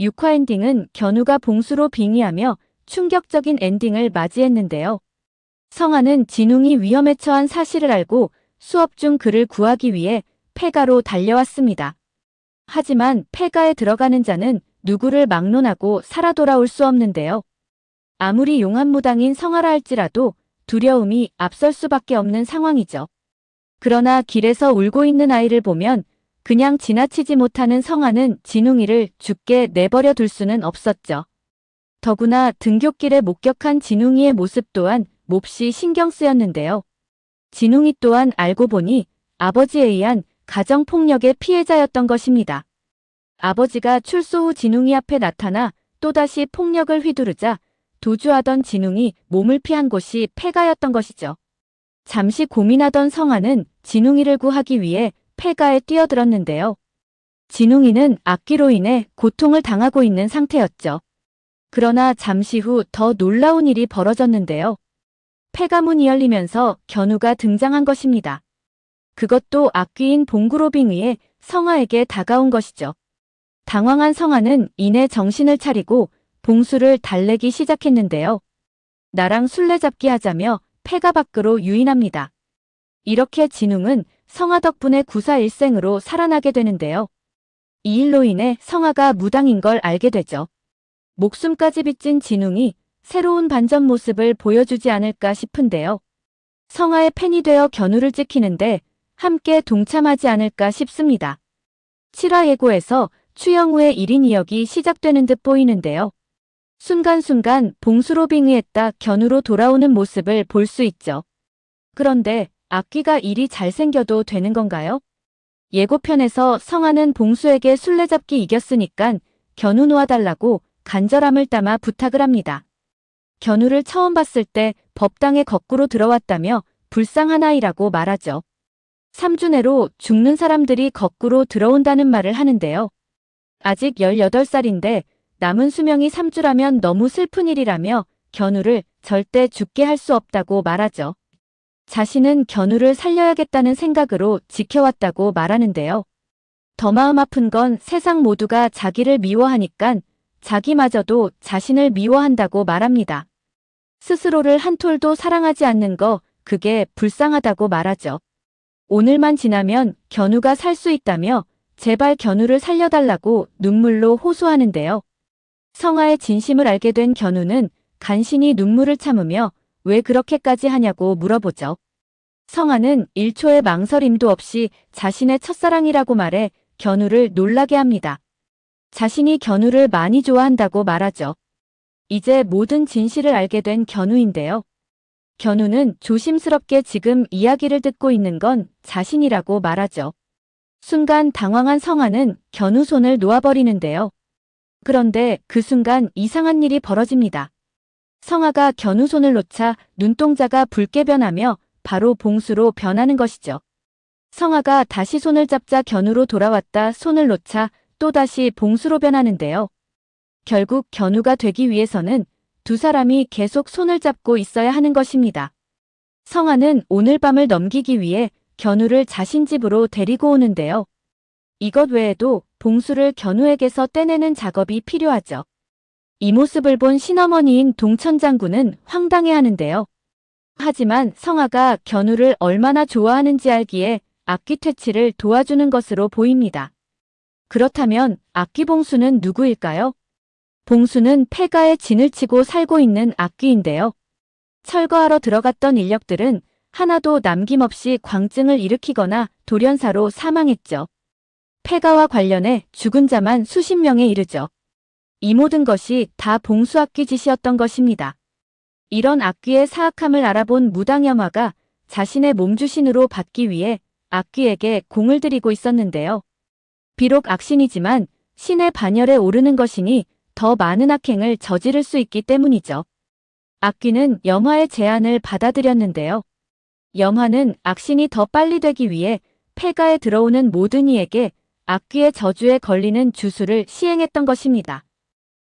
6화 엔딩은 견우가 봉수로 빙의하며 충격적인 엔딩을 맞이했는데요. 성아는 진웅이 위험에 처한 사실을 알고 수업 중 그를 구하기 위해 폐가로 달려왔습니다. 하지만 폐가에 들어가는 자는 누구를 막론하고 살아 돌아올 수 없는데요. 아무리 용한무당인 성아라 할지라도 두려움이 앞설 수밖에 없는 상황이죠. 그러나 길에서 울고 있는 아이를 보면 그냥 지나치지 못하는 성아는 진웅이를 죽게 내버려 둘 수는 없었죠. 더구나 등굣길에 목격한 진웅이의 모습 또한 몹시 신경 쓰였는데요. 진웅이 또한 알고 보니 아버지에 의한 가정폭력의 피해자였던 것입니다. 아버지가 출소 후 진웅이 앞에 나타나 또다시 폭력을 휘두르자 도주하던 진웅이 몸을 피한 곳이 폐가였던 것이죠. 잠시 고민하던 성아는 진웅이를 구하기 위해 폐가에 뛰어들었는데요. 진웅이는 악귀로 인해 고통을 당하고 있는 상태였죠. 그러나 잠시 후 더 놀라운 일이 벌어졌는데요. 폐가문이 열리면서 견우가 등장한 것입니다. 그것도 악귀인 봉구로빙의에 성아에게 다가온 것이죠. 당황한 성아는 이내 정신을 차리고 봉수를 달래기 시작했는데요. 나랑 술래잡기 하자며 폐가 밖으로 유인합니다. 이렇게 진웅은 성아 덕분에 구사일생으로 살아나게 되는데요. 이 일로 인해 성아가 무당인 걸 알게 되죠. 목숨까지 빚진 진웅이 새로운 반전 모습을 보여주지 않을까 싶은데요. 성아의 팬이 되어 견우를 지키는데 함께 동참하지 않을까 싶습니다. 7화 예고에서 추영우의 1인 2역이 시작되는 듯 보이는데요. 순간순간 봉수로 빙의했다 견우로 돌아오는 모습을 볼 수 있죠. 그런데 악귀가 일이 잘생겨도 되는 건가요? 예고편에서 성아는 봉수에게 술래잡기 이겼으니깐 견우 놓아달라고 간절함을 담아 부탁을 합니다. 견우를 처음 봤을 때 법당에 거꾸로 들어왔다며 불쌍한 아이라고 말하죠. 3주 내로 죽는 사람들이 거꾸로 들어온다는 말을 하는데요. 아직 18살인데 남은 수명이 3주라면 너무 슬픈 일이라며 견우를 절대 죽게 할 수 없다고 말하죠. 자신은 견우를 살려야겠다는 생각으로 지켜왔다고 말하는데요. 더 마음 아픈 건 세상 모두가 자기를 미워하니깐 자기마저도 자신을 미워한다고 말합니다. 스스로를 한 톨도 사랑하지 않는 거 그게 불쌍하다고 말하죠. 오늘만 지나면 견우가 살 수 있다며 제발 견우를 살려달라고 눈물로 호소하는데요. 성아의 진심을 알게 된 견우는 간신히 눈물을 참으며 왜 그렇게까지 하냐고 물어보죠. 성아는 1초의 망설임도 없이 자신의 첫사랑이라고 말해 견우를 놀라게 합니다. 자신이 견우를 많이 좋아한다고 말하죠. 이제 모든 진실을 알게 된 견우인데요. 견우는 조심스럽게 지금 이야기를 듣고 있는 건 자신이라고 말하죠. 순간 당황한 성아는 견우 손을 놓아버리는데요. 그런데 그 순간 이상한 일이 벌어집니다. 성아가 견우 손을 놓자 눈동자가 붉게 변하며 바로 봉수로 변하는 것이죠. 성아가 다시 손을 잡자 견우로 돌아왔다 손을 놓자 또다시 봉수로 변하는데요. 결국 견우가 되기 위해서는 두 사람이 계속 손을 잡고 있어야 하는 것입니다. 성아는 오늘 밤을 넘기기 위해 견우를 자신 집으로 데리고 오는데요. 이것 외에도 봉수를 견우에게서 떼내는 작업이 필요하죠. 이 모습을 본 신어머니인 동천장군은 황당해하는데요. 하지만 성아가 견우를 얼마나 좋아하는지 알기에 악귀 퇴치를 도와주는 것으로 보입니다. 그렇다면 악귀 봉수는 누구일까요? 봉수는 폐가에 진을 치고 살고 있는 악귀인데요. 철거하러 들어갔던 인력들은 하나도 남김없이 광증을 일으키거나 돌연사로 사망했죠. 폐가와 관련해 죽은 자만 수십 명에 이르죠. 이 모든 것이 다 봉수 악귀 짓이었던 것입니다. 이런 악귀의 사악함을 알아본 무당염화가 자신의 몸주신으로 받기 위해 악귀에게 공을 들이고 있었는데요. 비록 악신이지만 신의 반열에 오르는 것이니 더 많은 악행을 저지를 수 있기 때문이죠. 악귀는 염화의 제안을 받아들였는데요. 염화는 악신이 더 빨리 되기 위해 폐가에 들어오는 모든 이에게 악귀의 저주에 걸리는 주술을 시행했던 것입니다.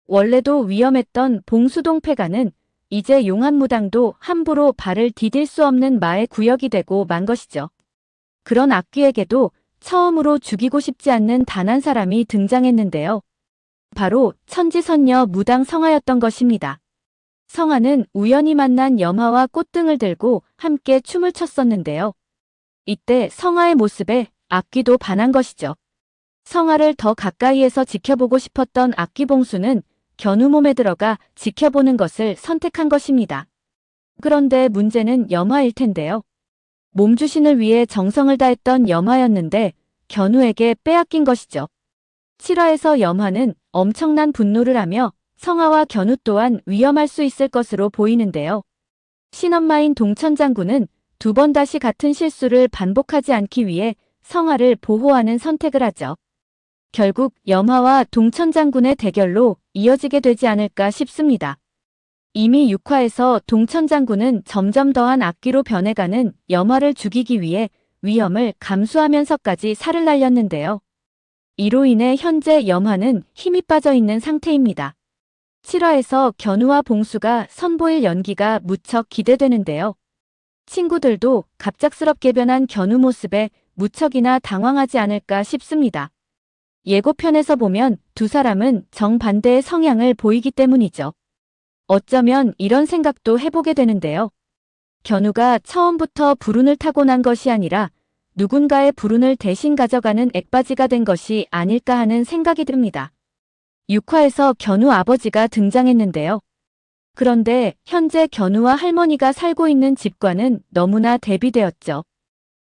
원래도 위험했던 봉수동 폐가는 이제 용한무당도 함부로 발을 디딜 수 없는 마의 구역이 되고 만 것이죠. 그런 악귀에게도 처음으로 죽이고 싶지 않는 단 한 사람이 등장했는데요. 바로 천지선녀 무당 성아였던 것입니다. 성아는 우연히 만난 염화와 꽃등을 들고 함께 춤을 췄었는데요. 이때 성아의 모습에 악귀도 반한 것이죠. 성아를 더 가까이에서 지켜보고 싶었던 악귀봉수는 견우 몸에 들어가 지켜보는 것을 선택한 것입니다. 그런데 문제는 염화일 텐데요. 몸주신을 위해 정성을 다했던 염화였는데 견우에게 빼앗긴 것이죠. 7화에서 염화는 엄청난 분노를 하며 성아와 견우 또한 위험할 수 있을 것으로 보이는데요. 신엄마인 동천장군은 두 번 다시 같은 실수를 반복하지 않기 위해 성아를 보호하는 선택을 하죠. 결국 염화와 동천장군의 대결로 이어지게 되지 않을까 싶습니다. 이미 6화에서 동천장군은 점점 더한 악귀로 변해가는 염화를 죽이기 위해 위험을 감수하면서까지 살을 날렸는데요. 이로 인해 현재 염화는 힘이 빠져 있는 상태입니다. 7화에서 견우와 봉수가 선보일 연기가 무척 기대되는데요. 친구들도 갑작스럽게 변한 견우 모습에 무척이나 당황하지 않을까 싶습니다. 예고편에서 보면 두 사람은 정반대의 성향을 보이기 때문이죠. 어쩌면 이런 생각도 해보게 되는데요. 견우가 처음부터 불운을 타고난 것이 아니라 누군가의 불운을 대신 가져가는 액바지가 된 것이 아닐까 하는 생각이 듭니다. 6화에서 견우 아버지가 등장했는데요. 그런데 현재 견우와 할머니가 살고 있는 집과는 너무나 대비되었죠.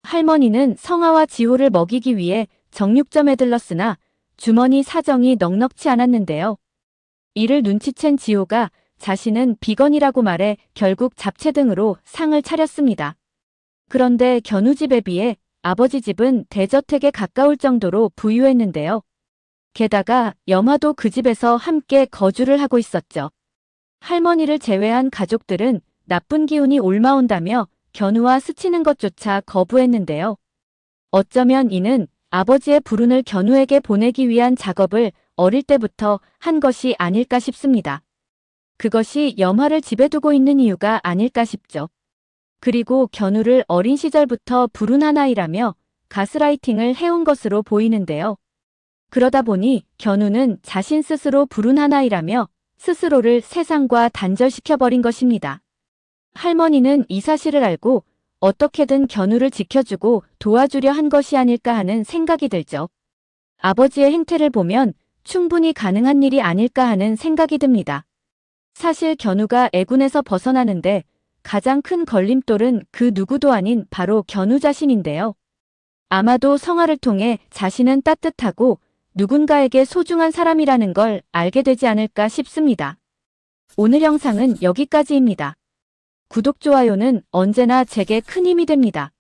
할머니는 성아와 지호를 먹이기 위해 정육점에 들렀으나 주머니 사정이 넉넉치 않았는데요. 이를 눈치챈 지호가 자신은 비건이라고 말해 결국 잡채 등으로 상을 차렸습니다. 그런데 견우 집에 비해 아버지 집은 대저택에 가까울 정도로 부유했는데요. 게다가 염화도 그 집에서 함께 거주를 하고 있었죠. 할머니를 제외한 가족들은 나쁜 기운이 옮아온다며 견우와 스치는 것조차 거부했는데요. 어쩌면 이는 아버지의 불운을 견우에게 보내기 위한 작업을 어릴 때부터 한 것이 아닐까 싶습니다. 그것이 염화를 집에 두고 있는 이유가 아닐까 싶죠. 그리고 견우를 어린 시절부터 불운한 아이라며 가스라이팅을 해온 것으로 보이는데요. 그러다 보니 견우는 자신 스스로 불운한 아이라며 스스로를 세상과 단절시켜버린 것입니다. 할머니는 이 사실을 알고 어떻게든 견우를 지켜주고 도와주려 한 것이 아닐까 하는 생각이 들죠. 아버지의 행태를 보면 충분히 가능한 일이 아닐까 하는 생각이 듭니다. 사실 견우가 애군에서 벗어나는데 가장 큰 걸림돌은 그 누구도 아닌 바로 견우 자신인데요. 아마도 성화를 통해 자신은 따뜻하고 누군가에게 소중한 사람이라는 걸 알게 되지 않을까 싶습니다. 오늘 영상은 여기까지입니다. 구독, 좋아요는 언제나 제게 큰 힘이 됩니다.